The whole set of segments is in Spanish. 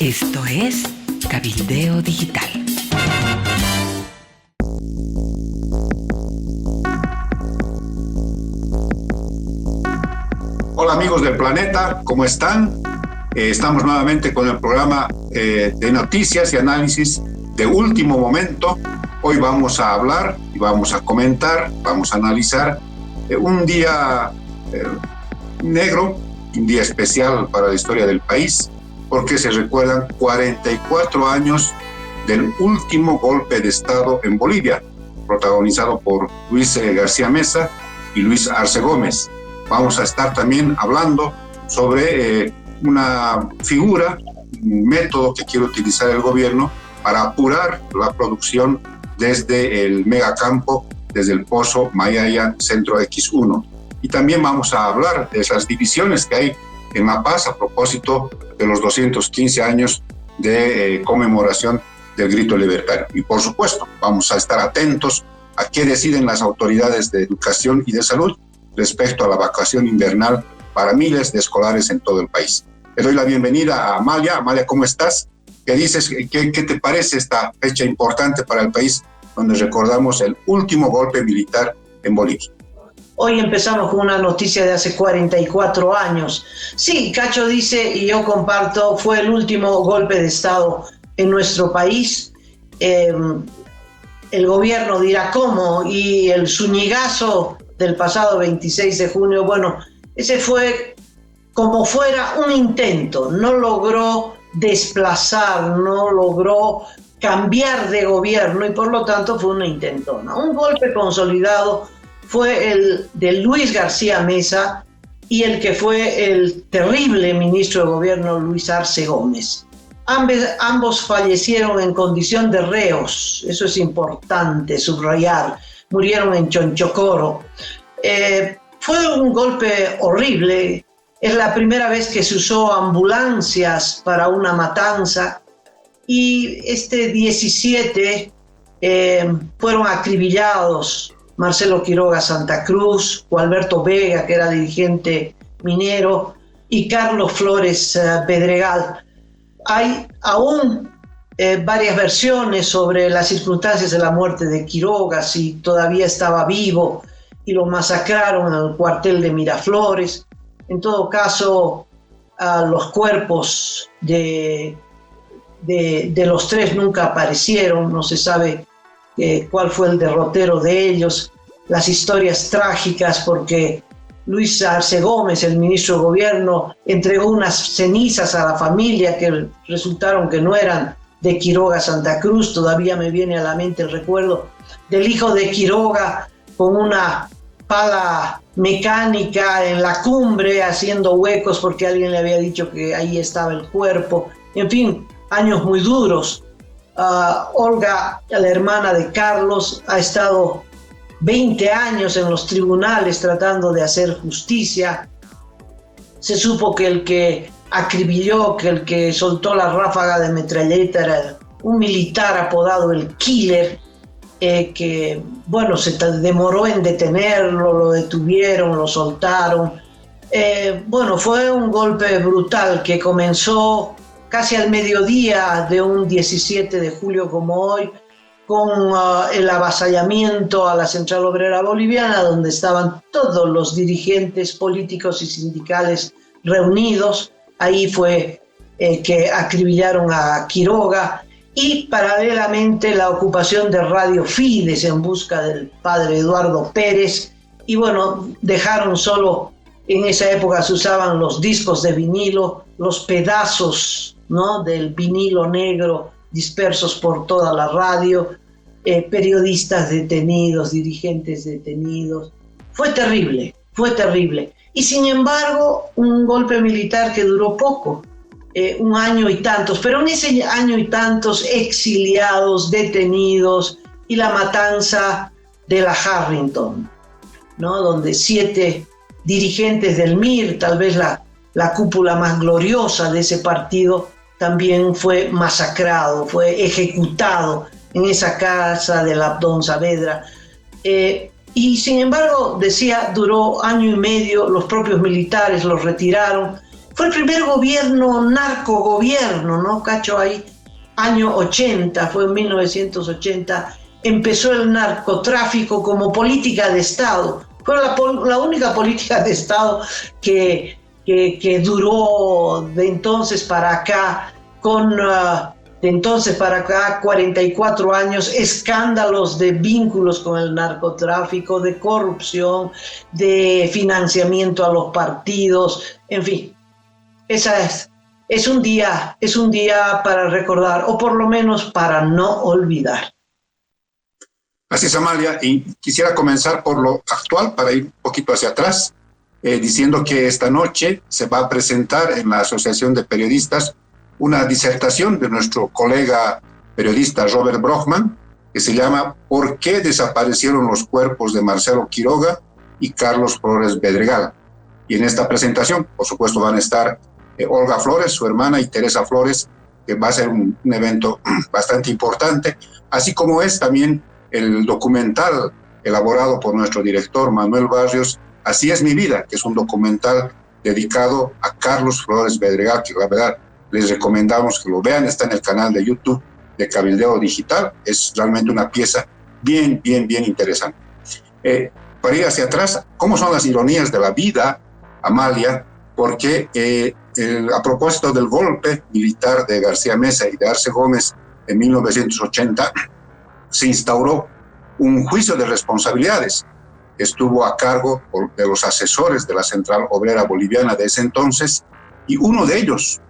Esto es Cabildeo Digital. Hola amigos del planeta, ¿cómo están? Estamos nuevamente con el programa de noticias y análisis de último momento. Hoy vamos a hablar y vamos a comentar, vamos a analizar un día negro, un día especial para la historia del país, porque se recuerdan 44 años del último golpe de Estado en Bolivia, protagonizado por Luis García Meza y Luis Arce Gómez. Vamos a estar también hablando sobre una figura, un método que quiere utilizar el gobierno para apurar la producción desde el megacampo, desde el pozo Mayaya Centro X1. Y también vamos a hablar de esas divisiones que hay en La Paz a propósito de los 215 años de conmemoración del grito libertario. Y por supuesto, vamos a estar atentos a qué deciden las autoridades de educación y de salud respecto a la vacación invernal para miles de escolares en todo el país. Le doy la bienvenida a Amalia. Amalia, ¿cómo estás? ¿Qué dices? ¿Qué te parece esta fecha importante para el país donde recordamos el último golpe militar en Bolivia? Hoy empezamos con una noticia de hace 44 años. Sí, Cacho dice, y yo comparto, fue el último golpe de Estado en nuestro país. El gobierno dirá cómo, y el Zúñigazo del pasado 26 de junio, bueno, ese fue como fuera un intento, no logró desplazar, no logró cambiar de gobierno y por lo tanto fue un intento, ¿no? Un golpe consolidado fue el de Luis García Meza y el que fue el terrible ministro de gobierno Luis Arce Gómez. Ambos fallecieron en condición de reos, eso es importante subrayar, murieron en Chonchocoro. Fue un golpe horrible, es la primera vez que se usó ambulancias para una matanza y este 17 fueron acribillados Marcelo Quiroga Santa Cruz, Gualberto Vega, que era dirigente minero, y Carlos Flores Pedregal. Hay aún varias versiones sobre las circunstancias de la muerte de Quiroga, si todavía estaba vivo y lo masacraron en el cuartel de Miraflores. En todo caso, los cuerpos de los tres nunca aparecieron, no se sabe cuál fue el derrotero de ellos. Las historias trágicas porque Luis Arce Gómez, el ministro de gobierno, entregó unas cenizas a la familia que resultaron que no eran de Quiroga Santa Cruz. Todavía me viene a la mente el recuerdo del hijo de Quiroga con una pala mecánica en la cumbre haciendo huecos porque alguien le había dicho que ahí estaba el cuerpo. En fin, años muy duros. Olga, la hermana de Carlos, ha estado 20 años en los tribunales tratando de hacer justicia. Se supo que el que acribilló, que el que soltó la ráfaga de metralleta era un militar apodado el Killer, que bueno, se demoró en detenerlo, lo detuvieron, lo soltaron. Bueno, fue un golpe brutal que comenzó casi al mediodía de un 17 de julio como hoy, con el avasallamiento a la Central Obrera Boliviana, donde estaban todos los dirigentes políticos y sindicales reunidos. Ahí fue que acribillaron a Quiroga y paralelamente la ocupación de Radio Fides en busca del padre Eduardo Pérez. Y bueno, dejaron solo, en esa época se usaban los discos de vinilo, los pedazos, ¿no?, del vinilo negro dispersos por toda la radio, periodistas detenidos, dirigentes detenidos. Fue terrible. Y sin embargo, un golpe militar que duró poco, un año y tantos, pero en ese año y tantos exiliados, detenidos y la matanza de la Harrington, ¿no?, donde 7 dirigentes del MIR, tal vez la cúpula más gloriosa de ese partido, también fue masacrado, fue ejecutado en esa casa del Abdón Saavedra. Y sin embargo, decía, duró año y medio, los propios militares los retiraron. Fue fue el primer gobierno, narcogobierno, ¿no, Cacho? Ahí, año 80, fue en 1980, empezó el narcotráfico como política de Estado. Fue la única política de Estado que duró de entonces para acá, de entonces para acá, 44 años, escándalos de vínculos con el narcotráfico, de corrupción, de financiamiento a los partidos, en fin. Es un día para recordar, o por lo menos para no olvidar. Así es, Amalia, y quisiera comenzar por lo actual para ir un poquito hacia atrás, diciendo que esta noche se va a presentar en la Asociación de Periodistas una disertación de nuestro colega periodista Robert Brockman, que se llama ¿Por qué desaparecieron los cuerpos de Marcelo Quiroga y Carlos Flores Bedregal? Y en esta presentación, por supuesto, van a estar Olga Flores, su hermana, y Teresa Flores, que va a ser un evento bastante importante, así como es también el documental elaborado por nuestro director Manuel Barrios, Así es mi vida, que es un documental dedicado a Carlos Flores Bedregal, que la verdad les recomendamos que lo vean, está en el canal de YouTube de Cabildeo Digital, es realmente una pieza bien interesante. Para ir hacia atrás, ¿cómo son las ironías de la vida, Amalia? Porque a propósito del golpe militar de García Meza y de Arce Gómez en 1980, se instauró un juicio de responsabilidades que estuvo a cargo de los asesores de la Central Obrera Boliviana de ese entonces, y uno de ellos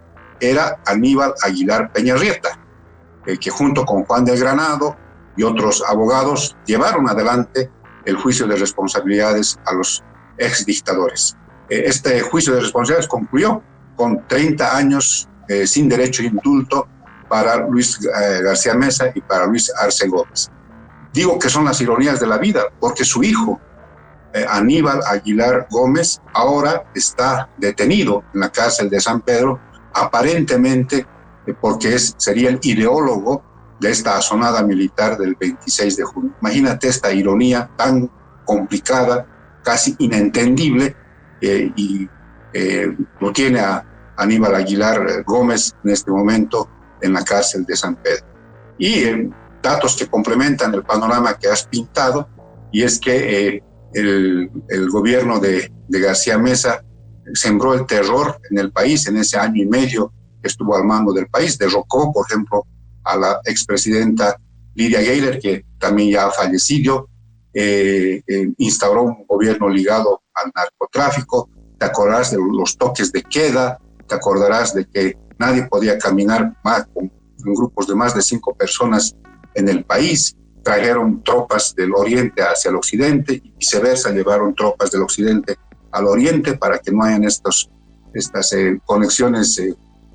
era Aníbal Aguilar Peñarrieta, que junto con Juan del Granado y otros abogados llevaron adelante el juicio de responsabilidades a los exdictadores. Este juicio de responsabilidades concluyó con 30 años sin derecho a indulto para Luis García Meza y para Luis Arce Gómez. Digo que son las ironías de la vida, porque su hijo, Aníbal Aguilar Gómez, ahora está detenido en la cárcel de San Pedro, aparentemente porque sería el ideólogo de esta asonada militar del 26 de junio. Imagínate esta ironía tan complicada, casi inentendible, y lo tiene a Aníbal Aguilar Gómez en este momento en la cárcel de San Pedro. Y datos que complementan el panorama que has pintado, y es que el gobierno de García Meza sembró el terror en el país en ese año y medio que estuvo al mando del país. Derrocó, por ejemplo, a la expresidenta Lidia Gayler, que también ya ha fallecido. Instauró un gobierno ligado al narcotráfico. Te acordarás de los toques de queda, te acordarás de que nadie podía caminar más con grupos de más de 5 personas en el país. Trajeron tropas del oriente hacia el occidente y viceversa, llevaron tropas del occidente al oriente para que no hayan estas conexiones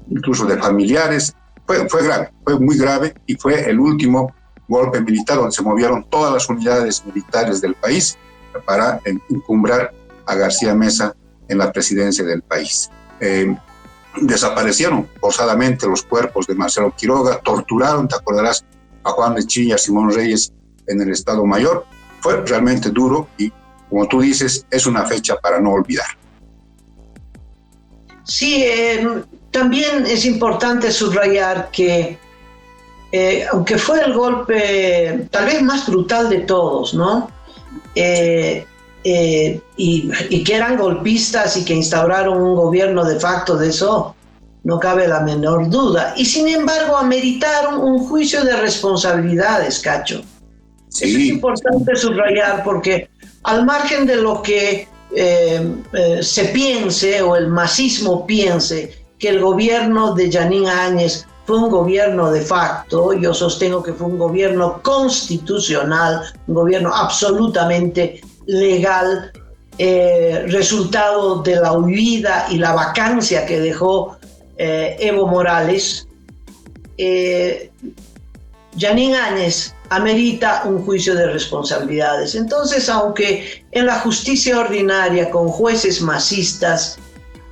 incluso de familiares. Fue grave, fue muy grave, y fue el último golpe militar donde se movieron todas las unidades militares del país para encumbrar a García Meza en la presidencia del país. Desaparecieron forzadamente los cuerpos de Marcelo Quiroga, torturaron, te acordarás, a Juan de Chilla, a Simón Reyes en el Estado Mayor. Fue realmente duro y, como tú dices, es una fecha para no olvidar. Sí, también es importante subrayar que aunque fue el golpe tal vez más brutal de todos, ¿no? Y que eran golpistas y que instauraron un gobierno de facto, de eso no cabe la menor duda. Y sin embargo ameritaron un juicio de responsabilidades, Cacho. Sí. Eso es importante subrayar, porque al margen de lo que se piense o el masismo piense que el gobierno de Jeanine Áñez fue un gobierno de facto, yo sostengo que fue un gobierno constitucional, un gobierno absolutamente legal, resultado de la huida y la vacancia que dejó Evo Morales. Jeanine Áñez amerita un juicio de responsabilidades. Entonces, aunque en la justicia ordinaria con jueces masistas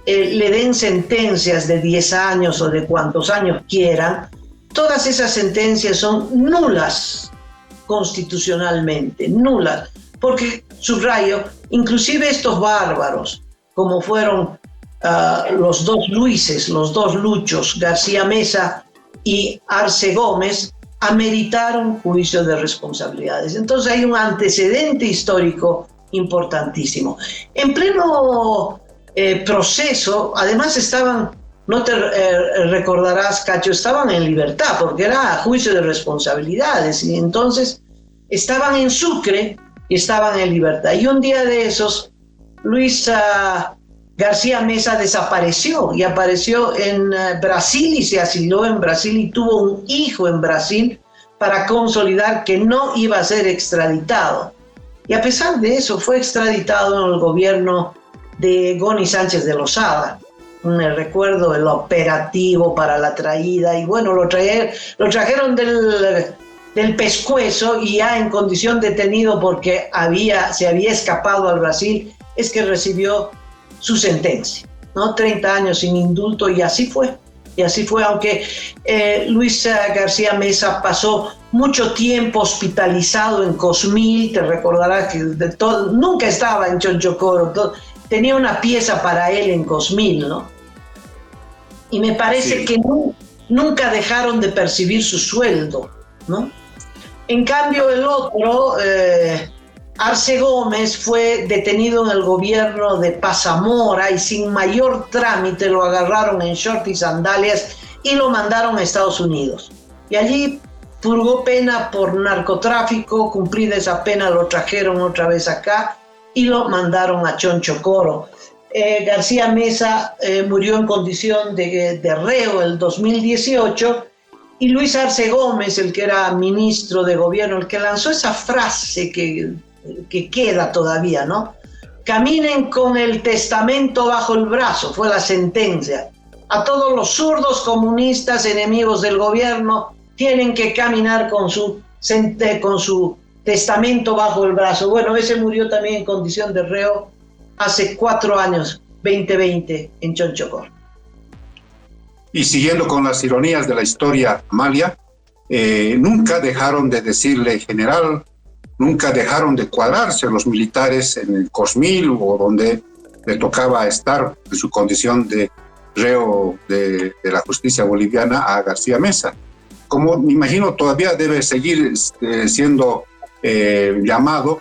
le den sentencias de 10 años o de cuantos años quieran, todas esas sentencias son nulas constitucionalmente, nulas, porque, subrayo, inclusive estos bárbaros, como fueron los dos Luises, los dos Luchos, García Mesa y Arce Gómez, ameritaron juicio de responsabilidades. Entonces hay un antecedente histórico importantísimo. En pleno proceso, además estaban, no te recordarás, Cacho, estaban en libertad porque era juicio de responsabilidades y entonces estaban en Sucre y estaban en libertad. Y un día de esos, Luis García Mesa desapareció y apareció en Brasil y se asiló en Brasil y tuvo un hijo en Brasil para consolidar que no iba a ser extraditado. Y a pesar de eso fue extraditado en el gobierno de Goni Sánchez de Lozada. Me recuerdo el operativo para la traída y bueno, lo trajeron del pescuezo y ya en condición detenido porque se había escapado al Brasil, es que recibió su sentencia, ¿no? 30 años sin indulto y así fue. Y así fue, aunque Luis García Mesa pasó mucho tiempo hospitalizado en Cosmil, te recordarás que nunca estaba en Chonchocoro, tenía una pieza para él en Cosmil, ¿no? Y me parece que nunca dejaron de percibir su sueldo, ¿no? En cambio el otro, Arce Gómez, fue detenido en el gobierno de Paz-Zamora y sin mayor trámite lo agarraron en short y sandalias y lo mandaron a Estados Unidos. Y allí purgó pena por narcotráfico, cumplida esa pena lo trajeron otra vez acá y lo mandaron a Chonchocoro. García Mesa murió en condición de reo el 2018 y Luis Arce Gómez, el que era ministro de gobierno, el que lanzó esa frase que queda todavía, ¿no? Caminen con el testamento bajo el brazo, fue la sentencia. A todos los zurdos comunistas enemigos del gobierno tienen que caminar con su testamento bajo el brazo. Bueno, ese murió también en condición de reo hace 4 años, 2020, en Chonchocoro. Y siguiendo con las ironías de la historia, Amalia, nunca dejaron de decirle general, nunca dejaron de cuadrarse los militares en el Cosmil o donde le tocaba estar en su condición de reo de la justicia boliviana a García Mesa. Como me imagino todavía debe seguir siendo llamado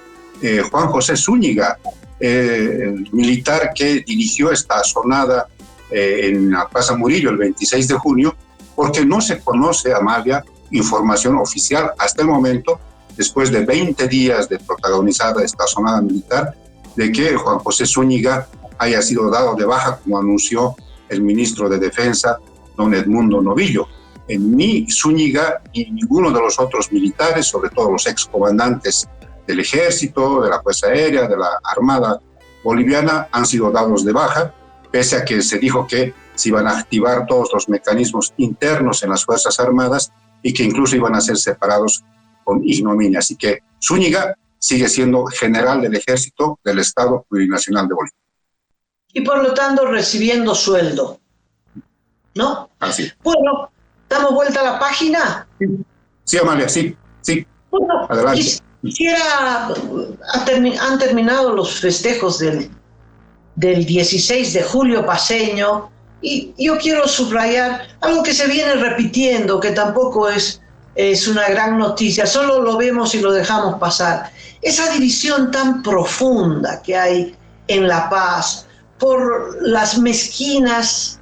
Juan José Zúñiga, el militar que dirigió esta asonada en la Plaza Murillo el 26 de junio, porque no se conoce, Amalia, información oficial hasta el momento, después de 20 días de protagonizada esta asonada militar, de que Juan José Zúñiga haya sido dado de baja, como anunció el ministro de Defensa, don Edmundo Novillo. Ni Zúñiga ni ninguno de los otros militares, sobre todo los excomandantes del Ejército, de la Fuerza Aérea, de la Armada Boliviana, han sido dados de baja, pese a que se dijo que se iban a activar todos los mecanismos internos en las Fuerzas Armadas y que incluso iban a ser separados con ignominia. Así que Zúñiga sigue siendo general del Ejército del Estado Plurinacional de Bolivia. Y por lo tanto recibiendo sueldo, ¿no? Así. Bueno, ¿damos vuelta a la página? Sí, Amalia, sí. Bueno, adelante. Han terminado los festejos del 16 de julio paceño y yo quiero subrayar algo que se viene repitiendo, que tampoco es una gran noticia, solo lo vemos y lo dejamos pasar. Esa división tan profunda que hay en La Paz por las mezquinas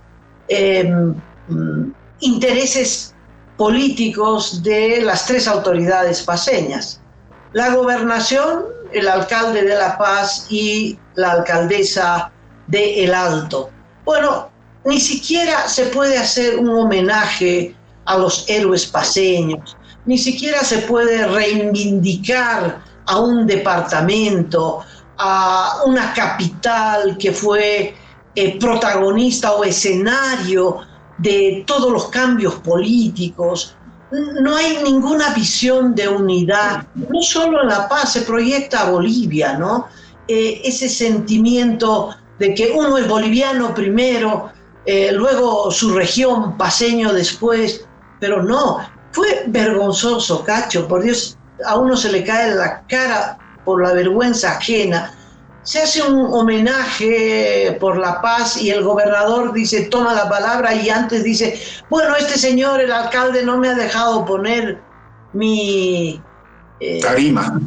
intereses políticos de las 3 autoridades paceñas. La gobernación, el alcalde de La Paz y la alcaldesa de El Alto. Bueno, ni siquiera se puede hacer un homenaje a los héroes paceños, ni siquiera se puede reivindicar a un departamento, a una capital que fue protagonista o escenario de todos los cambios políticos. No hay ninguna visión de unidad, no solo en La Paz, se proyecta a Bolivia, ¿no? Ese sentimiento de que uno es boliviano primero, luego su región, paceño después, pero no, fue vergonzoso, Cacho, por Dios, a uno se le cae la cara por la vergüenza ajena se hace un homenaje por la paz y el gobernador dice, toma la palabra y antes dice, bueno, este señor, el alcalde, no me ha dejado poner mi tarima,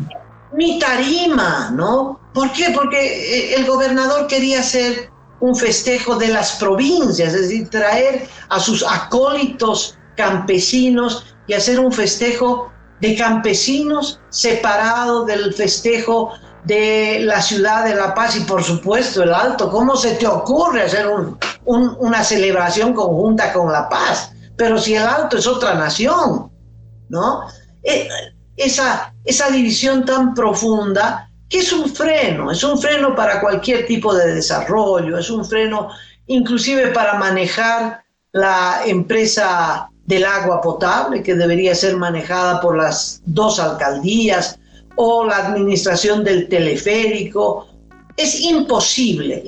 ¿no? ¿Por qué? Porque el gobernador quería hacer un festejo de las provincias, es decir, traer a sus acólitos campesinos y hacer un festejo de campesinos separado del festejo de la ciudad de La Paz y por supuesto el Alto. ¿Cómo se te ocurre hacer una celebración conjunta con La Paz? Pero si el Alto es otra nación, ¿no? Esa división tan profunda que es un freno para cualquier tipo de desarrollo, es un freno inclusive para manejar la empresa del agua potable, que debería ser manejada por las 2 alcaldías, o la administración del teleférico. Es imposible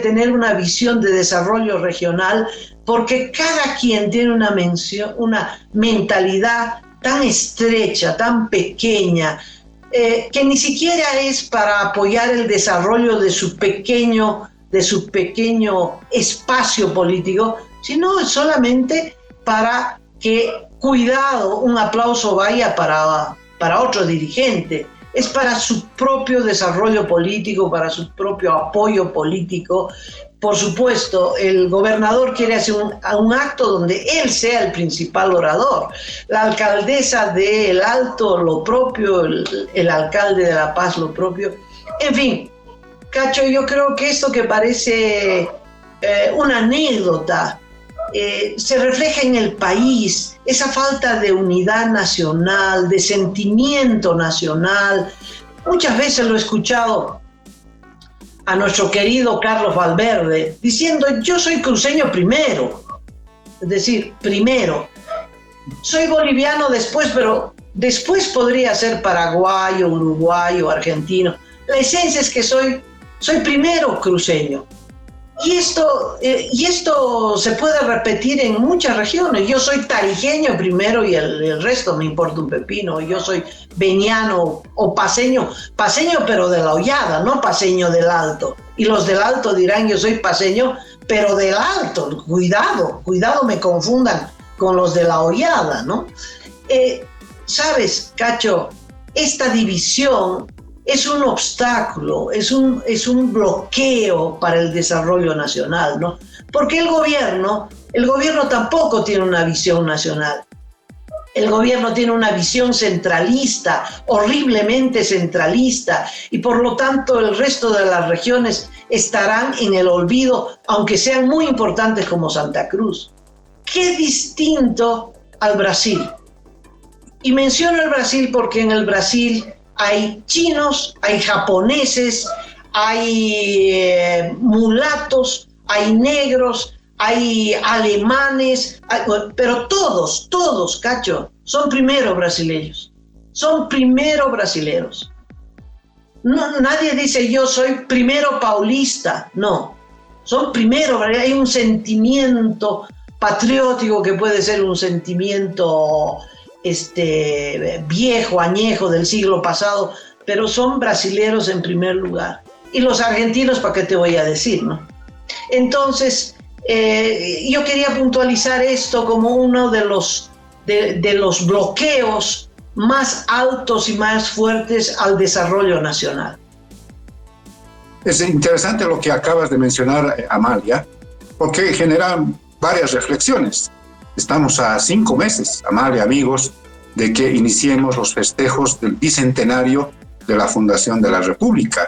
tener una visión de desarrollo regional porque cada quien tiene una mentalidad tan estrecha, tan pequeña, que ni siquiera es para apoyar el desarrollo de su pequeño espacio político, sino solamente para que, cuidado, un aplauso vaya para otro dirigente. Es para su propio desarrollo político, para su propio apoyo político. Por supuesto, el gobernador quiere hacer un acto donde él sea el principal orador. La alcaldesa de El Alto, lo propio, el alcalde de La Paz, lo propio. En fin, Cacho, yo creo que esto que parece una anécdota, se refleja en el país, esa falta de unidad nacional, de sentimiento nacional. Muchas veces lo he escuchado a nuestro querido Carlos Valverde diciendo, yo soy cruceño primero, es decir, primero, soy boliviano después, pero después podría ser paraguayo, uruguayo, argentino. La esencia es que soy primero cruceño. Y esto se puede repetir en muchas regiones. Yo soy tarijeño primero y el resto me importa un pepino. Yo soy veniano o paseño pero de la Hollada, no paseño del Alto. Y los del Alto dirán, yo soy paseño pero del Alto. Cuidado, me confundan con los de la Hollada, ¿no? ¿Sabes, Cacho? Esta división es un obstáculo, es un bloqueo para el desarrollo nacional, ¿no? Porque el gobierno tampoco tiene una visión nacional. El gobierno tiene una visión centralista, horriblemente centralista, y por lo tanto el resto de las regiones estarán en el olvido, aunque sean muy importantes como Santa Cruz. Qué distinto al Brasil. Y menciono el Brasil porque en el Brasil hay chinos, hay japoneses, hay mulatos, hay negros, hay alemanes, pero todos, Cacho, son primero brasileños. No, nadie dice yo soy primero paulista, no. Son primero, hay un sentimiento patriótico que puede ser un sentimiento viejo, añejo del siglo pasado, pero son brasileros en primer lugar. Y los argentinos, ¿para qué te voy a decir, no? Entonces, yo quería puntualizar esto como uno de los bloqueos más altos y más fuertes al desarrollo nacional. Es interesante lo que acabas de mencionar, Amalia, porque generan varias reflexiones. Estamos a 5 meses, Amalia, amigos, de que iniciemos los festejos del bicentenario de la fundación de la República.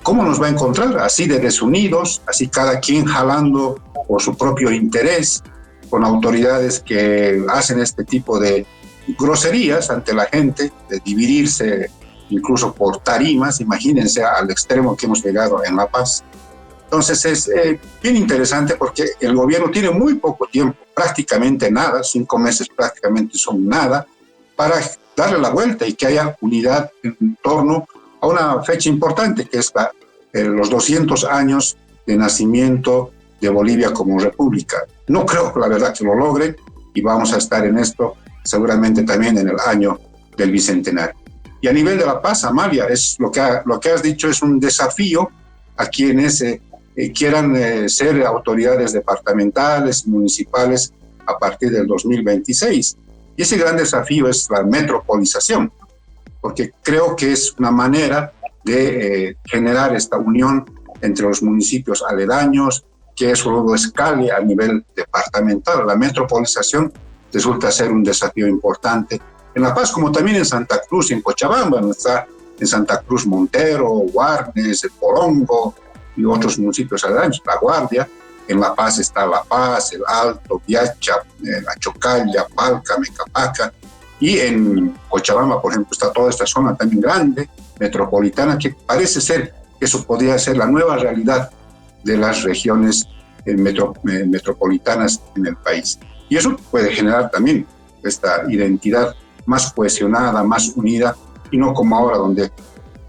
¿Cómo nos va a encontrar? Así de desunidos, así cada quien jalando por su propio interés, con autoridades que hacen este tipo de groserías ante la gente, de dividirse incluso por tarimas, imagínense al extremo que hemos llegado en La Paz. Entonces es bien interesante porque el gobierno tiene muy poco tiempo, prácticamente nada, 5 meses prácticamente son nada, para darle la vuelta y que haya unidad en torno a una fecha importante que es los 200 años de nacimiento de Bolivia como república. No creo, la verdad, que lo logren y vamos a estar en esto seguramente también en el año del bicentenario. Y a nivel de La Paz, Amalia, es lo que has dicho es un desafío a quienes quieran ser autoridades departamentales y municipales a partir del 2026. Y ese gran desafío es la metropolización, porque creo que es una manera de generar esta unión entre los municipios aledaños, que eso luego escale a nivel departamental. La metropolización resulta ser un desafío importante en La Paz, como también en Santa Cruz y en Cochabamba. ¿No? Está en Santa Cruz Montero, Guarnes, El Porongo y otros municipios aledaños, La Guardia. En La Paz está La Paz, El Alto, Viacha, Achocalla, Palca, Mecapaca. Y en Cochabamba, por ejemplo, está toda esta zona también grande, metropolitana, que parece ser que eso podría ser la nueva realidad de las regiones metropolitanas en el país. Y eso puede generar también esta identidad más cohesionada, más unida, y no como ahora, donde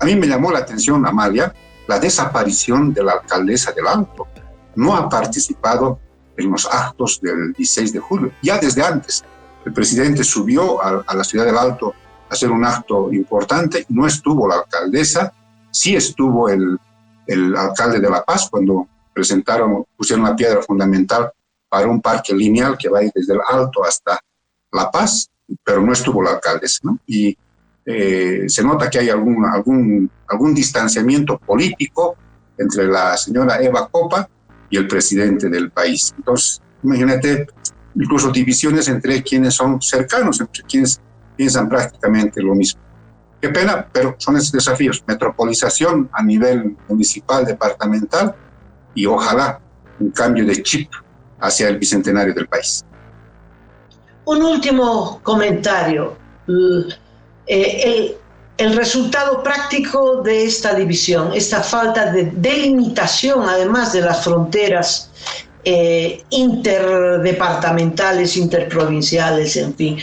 a mí me llamó la atención, Amalia, la desaparición de la alcaldesa del Alto. No ha participado en los actos del 16 de julio, ya desde antes. El presidente subió a la ciudad del Alto a hacer un acto importante y no estuvo la alcaldesa. Sí estuvo el alcalde de La Paz cuando pusieron la piedra fundamental para un parque lineal que va a ir desde el Alto hasta La Paz, pero no estuvo la alcaldesa, ¿no? Y se nota que hay algún distanciamiento político entre la señora Eva Copa y el presidente del país. Entonces, imagínate, incluso divisiones entre quienes son cercanos, entre quienes piensan prácticamente lo mismo. Qué pena, pero son esos desafíos. Metropolización a nivel municipal, departamental, y ojalá un cambio de chip hacia el bicentenario del país. Un último comentario. El resultado práctico de esta división, esta falta de delimitación, además de las fronteras interdepartamentales, interprovinciales, en fin.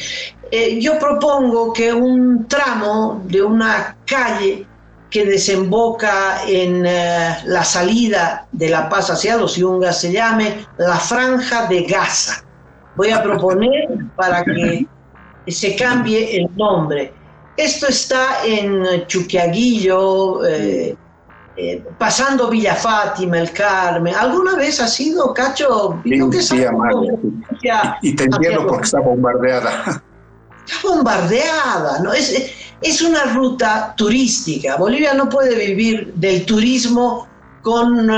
Yo propongo que un tramo de una calle que desemboca en la salida de La Paz hacia los Yungas se llame la Franja de Gaza. Voy a proponer para que se cambie el nombre. Esto está en Chuquiaguillo, pasando Villa Fátima, El Carmen. ¿Alguna vez ha sido, Cacho? Sí, Amalia. Y te entiendo porque está bombardeada. Está bombardeada, ¿no? Es una ruta turística. Bolivia no puede vivir del turismo con...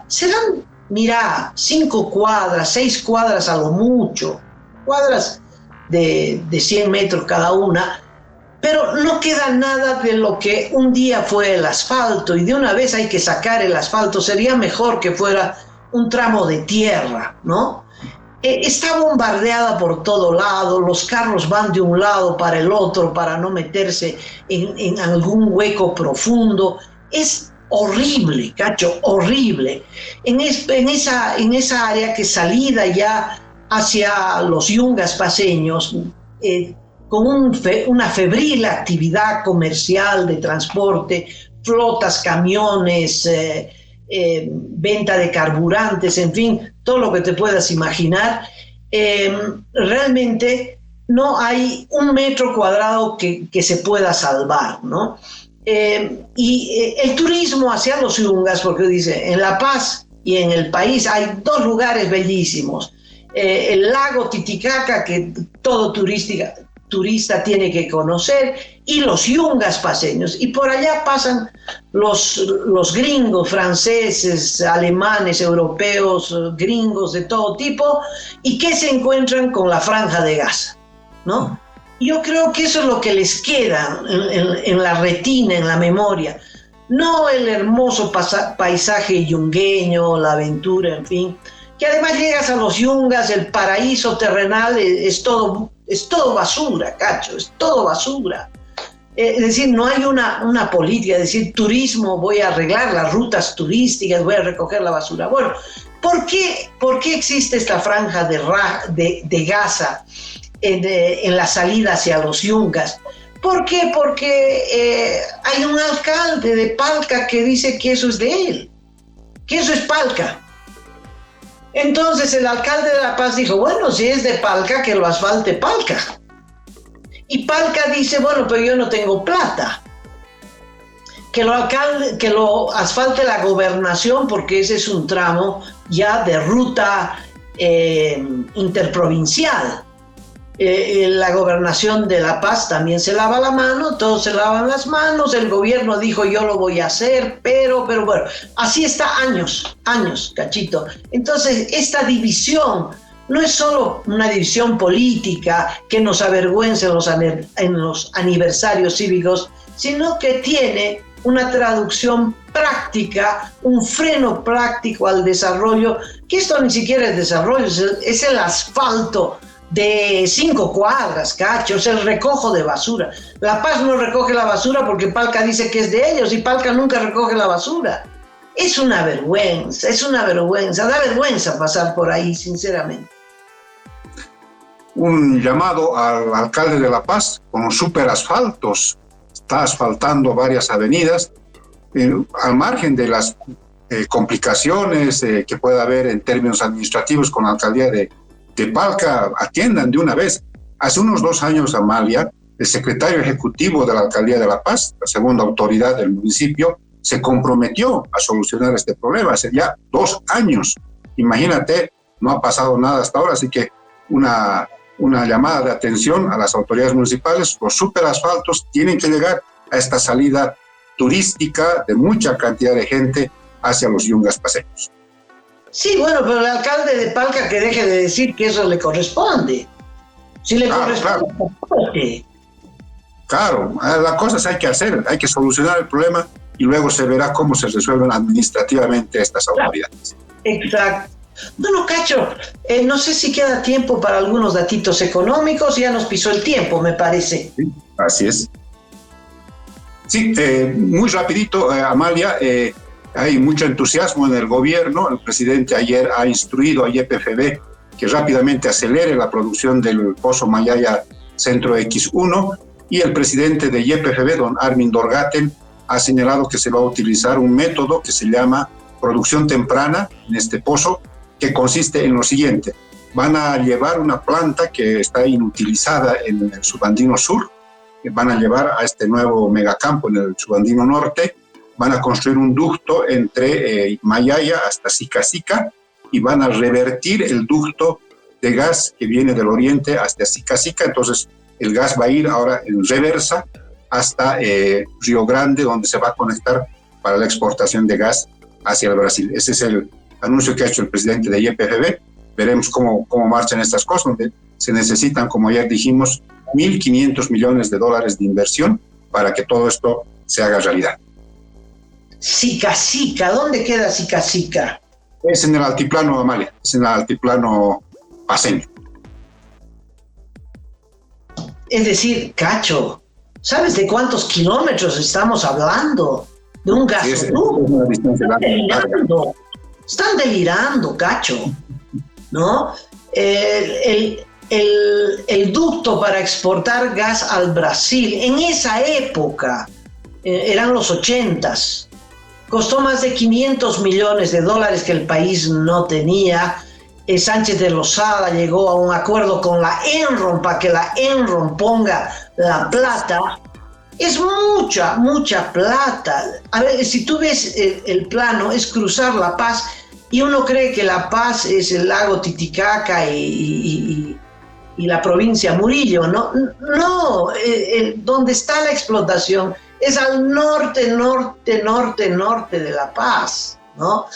serán, mira, 5 cuadras, 6 cuadras a lo mucho. Cuadras de 100 metros cada una. Pero no queda nada de lo que un día fue el asfalto, y de una vez hay que sacar el asfalto. Sería mejor que fuera un tramo de tierra, ¿no? Está bombardeada por todo lado, los carros van de un lado para el otro para no meterse en algún hueco profundo. Es horrible, Cacho, horrible. En esa área que salida ya hacia los Yungas paseños, con una febril actividad comercial de transporte, flotas, camiones, venta de carburantes, en fin, todo lo que te puedas imaginar, realmente no hay un metro cuadrado que se pueda salvar, ¿no? Y el turismo hacia los Yungas, porque dice, en La Paz y en el país hay 2 lugares bellísimos. El lago Titicaca, que todo turista tiene que conocer, y los Yungas paseños, y por allá pasan los gringos, franceses, alemanes, europeos, gringos de todo tipo, y que se encuentran con la Franja de Gaza, ¿no? Yo creo que eso es lo que les queda en la retina, en la memoria, no el hermoso paisaje yungueño, la aventura, en fin, que además llegas a los Yungas, el paraíso terrenal es todo basura, Cacho, es todo basura. Es decir, no hay una política, es decir, turismo, voy a arreglar las rutas turísticas, voy a recoger la basura. Bueno, ¿por qué existe esta franja de Gaza en la salida hacia los Yungas? ¿Por qué? Porque hay un alcalde de Palca que dice que eso es de él, que eso es Palca. Entonces el alcalde de La Paz dijo, bueno, si es de Palca, que lo asfalte Palca. Y Palca dice, bueno, pero yo no tengo plata. Que lo asfalte la gobernación, porque ese es un tramo ya de ruta interprovincial. La gobernación de La Paz también se lava la mano, todos se lavan las manos, el gobierno dijo yo lo voy a hacer, pero bueno, así está años, Cachito. Entonces, esta división no es solo una división política que nos avergüenza en los aniversarios cívicos, sino que tiene una traducción práctica, un freno práctico al desarrollo, que esto ni siquiera es desarrollo, es el asfalto de 5 cuadras, Cacho, es el recojo de basura. La Paz no recoge la basura porque Palca dice que es de ellos y Palca nunca recoge la basura. Es una vergüenza, da vergüenza pasar por ahí, sinceramente. Un llamado al alcalde de La Paz con los superasfaltos. Está asfaltando varias avenidas, al margen de las complicaciones que pueda haber en términos administrativos con la alcaldía de Palca, atiendan de una vez. Hace unos 2 años, Amalia, el secretario ejecutivo de la alcaldía de La Paz, la segunda autoridad del municipio, se comprometió a solucionar este problema hace ya 2 años. Imagínate, no ha pasado nada hasta ahora, así que una llamada de atención a las autoridades municipales. Los superasfaltos tienen que llegar a esta salida turística de mucha cantidad de gente hacia los yungas paseños. Sí, bueno, pero el alcalde de Palca que deje de decir que eso le corresponde. Si le corresponde, Claro, las cosas hay que hacer, hay que solucionar el problema y luego se verá cómo se resuelven administrativamente estas autoridades. Exacto. Bueno, Cacho, no sé si queda tiempo para algunos datitos económicos, ya nos pisó el tiempo, me parece. Sí, así es. Sí, muy rapidito, Amalia, hay mucho entusiasmo en el gobierno. El presidente ayer ha instruido a YPFB que rápidamente acelere la producción del pozo Mayaya Centro X1 y el presidente de YPFB, don Armin Dorgaten, ha señalado que se va a utilizar un método que se llama producción temprana en este pozo, que consiste en lo siguiente: van a llevar una planta que está inutilizada en el Subandino Sur, van a llevar a este nuevo megacampo en el Subandino Norte, van a construir un ducto entre Mayaya hasta Sica y van a revertir el ducto de gas que viene del oriente hasta Sica. Entonces el gas va a ir ahora en reversa hasta Río Grande, donde se va a conectar para la exportación de gas hacia el Brasil. Ese es el anuncio que ha hecho el presidente de YPFB. Veremos cómo marchan estas cosas, donde se necesitan, como ayer dijimos, $1.500 millones de inversión para que todo esto se haga realidad. Sica, ¿dónde queda Sica? Es en el altiplano, Amalia, es en el altiplano paceño. Es decir, Cacho, ¿sabes de cuántos kilómetros estamos hablando? De un gasoducto. Están delirando, Cacho, ¿no? El ducto para exportar gas al Brasil, en esa época, eran los 80s, costó más de $500 millones que el país no tenía. Sánchez de Lozada llegó a un acuerdo con la Enron para que la Enron ponga la plata. Es mucha plata. A ver, si tú ves el plano, es cruzar La Paz y uno cree que La Paz es el lago Titicaca y la provincia Murillo, ¿no? No, donde está la explotación es al norte de La Paz, ¿no?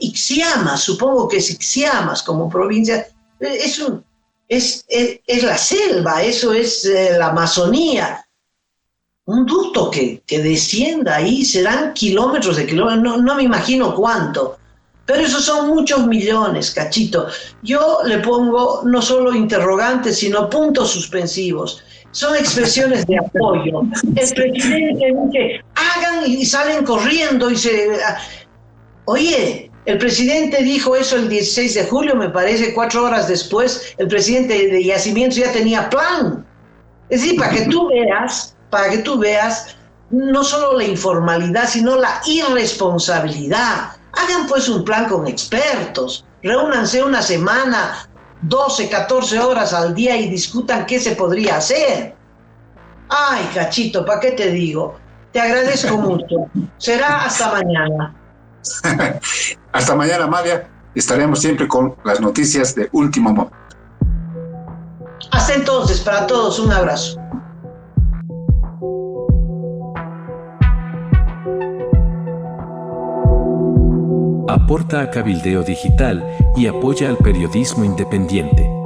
Ixiamas, supongo que es Ixiamas como provincia, es la selva, eso es la Amazonía. Un ducto que descienda ahí serán kilómetros de kilómetros, no me imagino cuánto, pero esos son muchos millones, Cachito. Yo le pongo no solo interrogantes, sino puntos suspensivos. Son expresiones de apoyo. El presidente dice, hagan y salen corriendo y se... Oye, el presidente dijo eso el 16 de julio, me parece, 4 horas después, el presidente de Yacimientos ya tenía plan. Es decir, para que tú veas no solo la informalidad, sino la irresponsabilidad. Hagan pues un plan con expertos, reúnanse una semana, 12, 14 horas al día y discutan qué se podría hacer. Ay, Cachito, ¿para qué te digo? Te agradezco mucho. Será hasta mañana. Hasta mañana, Amalia. Estaremos siempre con las noticias de último momento. Hasta entonces, para todos, un abrazo. Aporta a Cabildeo Digital y apoya al periodismo independiente.